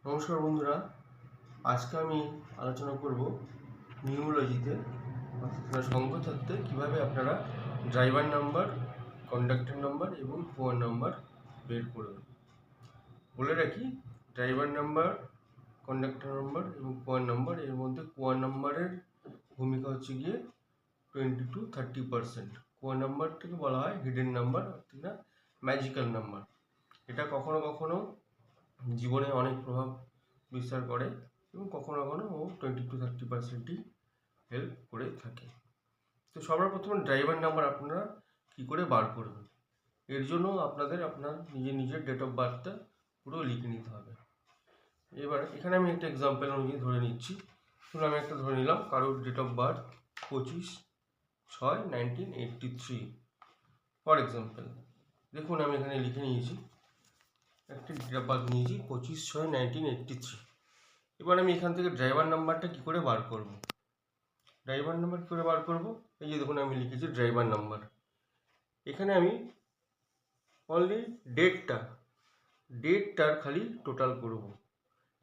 নমস্কার বন্ধুরা, আজকে আমি আলোচনা করব নিউমোলজিতে অর্থাৎ সংখ্যাতত্ত্বে কীভাবে আপনারা ড্রাইভার নাম্বার, কন্ডাক্টর নাম্বার এবং কোয়ার নাম্বার বের করবেন। বলে রাখি, ড্রাইভার নাম্বার, কন্ডাক্টর নাম্বার এবং কোয়ার নাম্বার, এর মধ্যে কোয়ার নাম্বারের ভূমিকা হচ্ছে গিয়ে 20 to 30%। কোয়ার নাম্বারটাকে বলা হয় হিডেন নাম্বার, ঠিক না, ম্যাজিক্যাল নাম্বার। এটা কখনো কখনো জীবনে অনেক প্রভাব বিস্তার করে এবং কখনো কখনো ও 20 to 30%ই হেল্প করে থাকে। তো সবার প্রথমে ড্রাইভার নাম্বার আপনারা কী করে বার করবেন, এর জন্য আপনার নিজের ডেট অফ বার্থটা পুরো লিখে নিতে হবে। এবার এখানে আমি একটা এক্সাম্পল অনুযায়ী ধরে নিচ্ছি। ধরুন আমি একটা ধরে নিলাম কারোর date of birth 25/6/1983 for example. দেখুন আমি এখানে লিখে নিয়েছি, একটা ডেট অফ বার্থ নিয়েছি 25/6/1983। এবার আমি এখান থেকে ড্রাইভার নাম্বারটা কী করে বার করব। ড্রাইভার নাম্বার কী করে বার করব, এই যে দেখুন আমি লিখেছি ড্রাইভার নাম্বার। এখানে আমি অনলি ডেটটার খালি টোটাল করব।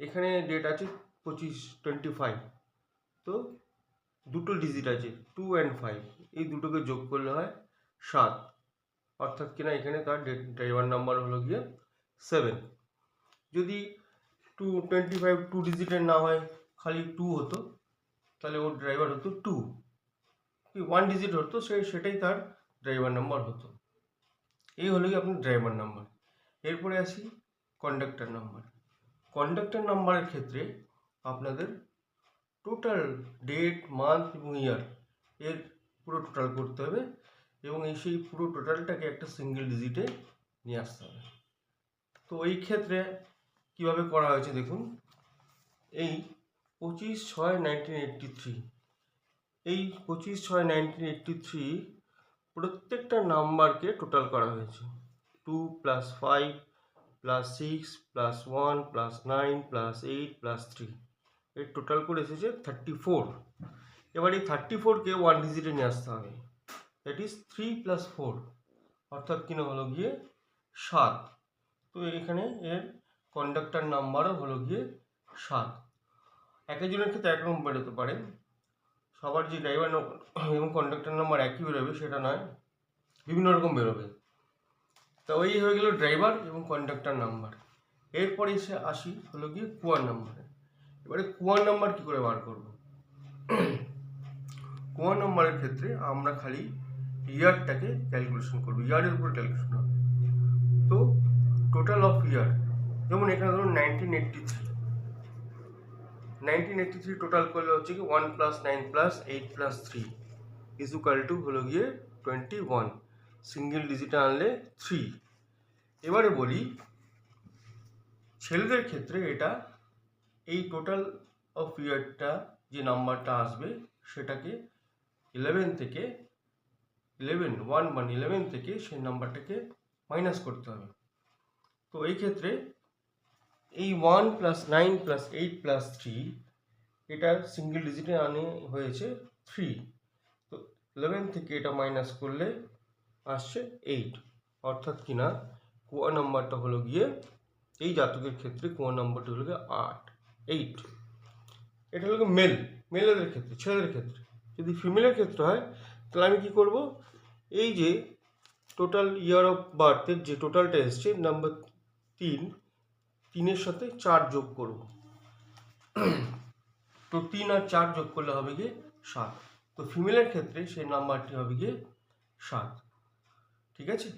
এখানে ডেট আছে 25/25, তো দুটো ডিজিট আছে 2 and 5, এই দুটোকে যোগ করলে হয় 7, অর্থাৎ কিনা এখানে তার ড্রাইভার নাম্বার হলো গিয়ে 7। যদি 25 2 ডিজিটের না হয়, খালি 2 হতো, তাহলে ওর ড্রাইভার হতো 2। 1 ডিজিট হতো, সেটাই তার ড্রাইভার নাম্বার হতো। এই হলো কি আপনার ড্রাইভার নাম্বার। এরপরে আসি কন্ডাক্টর নাম্বার। কন্ডাক্টর নাম্বারের ক্ষেত্রে আপনাদের টোটাল ডেট, মান্থ এবং ইয়ার এর পুরো টোটাল করতে হবে এবং সেই পুরো টোটালটাকে একটা সিঙ্গেল ডিজিটে নিয়ে আসতে হবে। তো এই ক্ষেত্রে কীভাবে করা হয়েছে দেখুন, এই 25/6/1983, এই 25/6/1983 প্রত্যেকটা নাম্বারকে টোটাল করা হয়েছে। 2 + 5 + 6 + 1 + 9 + 8 + 3, এর টোটাল করে এসেছে 34। এবার এই 34কে 1 ডিজিটে নিয়ে আসতে হবে, দ্যাট ইজ 3 + 4, অর্থাৎ কিনা হলো গিয়ে 7। তো এখানে এর কন্ডাক্টর নাম্বারও হলো গিয়ে 7। এক একজনের ক্ষেত্রে একরকম বেরোতে পারে, সবার যে ড্রাইভার এবং কন্ডাক্টর নাম্বার একই বেরোবে সেটা নয়, বিভিন্ন রকম বেরোবে। তো ওই হয়ে গেল ড্রাইভার এবং কন্ডাক্টর নাম্বার। এরপরে আসি হলো গিয়ে কোয়ার নাম্বারে। এবারে কোয়ার নাম্বার কী করে বার করব। কোয়ার নাম্বারের ক্ষেত্রে আমরা খালি ইয়ারটাকে ক্যালকুলেশন করবো, ইয়ারের উপর ক্যালকুলেশন হবে। তো টোটাল অফ ইয়ার, যেমন এখানে ধরুন 1983 টোটাল করলে হচ্ছে কি 1 + 9 + 8 + 3 = হলো গিয়ে 21, সিঙ্গেল ডিজিটে আনলে 3। এবারে বলি ছেলেদের ক্ষেত্রে এটা এই টোটাল অফ ইয়ারটা যে নাম্বারটা আসবে সেটাকে 11 থেকে সেই নাম্বারটাকে মাইনাস করতে হবে। তো এই ক্ষেত্রে এই 1 + 9 + 8 + 3 এটা সিঙ্গেল ডিজিটে আনে হয়েছে 3। তো 11 থেকে এটা মাইনাস করলে আসছে 8, অর্থাৎ কিনা কোয়া নাম্বারটা হলো গিয়ে এই জাতকের ক্ষেত্রে কোয়া নাম্বারটা হলো গিয়ে 8। এটা হলো মেলেদের ক্ষেত্রে, ছেলেদের ক্ষেত্রে। যদি ফিমেলের ক্ষেত্রে হয় তাহলে আমি কী করব, এই যে টোটাল ইয়ার অফ বার্থের যে টোটালটা এসছে নাম্বার 3-এর সাথে 4 যোগ করব। তো 3 আর 4 যোগ করলে হবে গিয়ে 7। তো ফিমেলের ক্ষেত্রে সেই নাম্বারটি হবে গিয়ে 7। ঠিক আছে,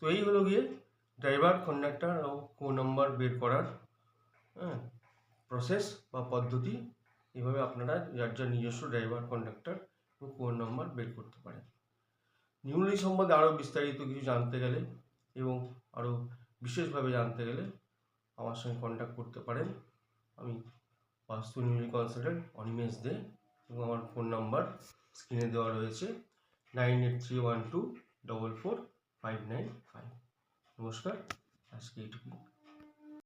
তো এই হলো গিয়ে ড্রাইভার, কন্ডাক্টর ও কো নাম্বার বের করার প্রসেস বা পদ্ধতি। এভাবে আপনারা যার নিজস্ব ড্রাইভার, কন্ডাক্টর ও কো নাম্বার বের করতে পারেন। নিউমোলজি সম্বন্ধে আরও বিস্তারিত কিছু জানতে গেলে এবং আরও বিশেষভাবে জানতে গেলে আমার সঙ্গে কন্ট্যাক্ট করতে পারেন। আমি বাস্তু নিউমোলজি কনসালটেন্ট অনিমেষ দে, এবং আমার ফোন নাম্বার স্ক্রিনে দেওয়া রয়েছে 9831244595। নমস্কার, আজকে এইটুকু।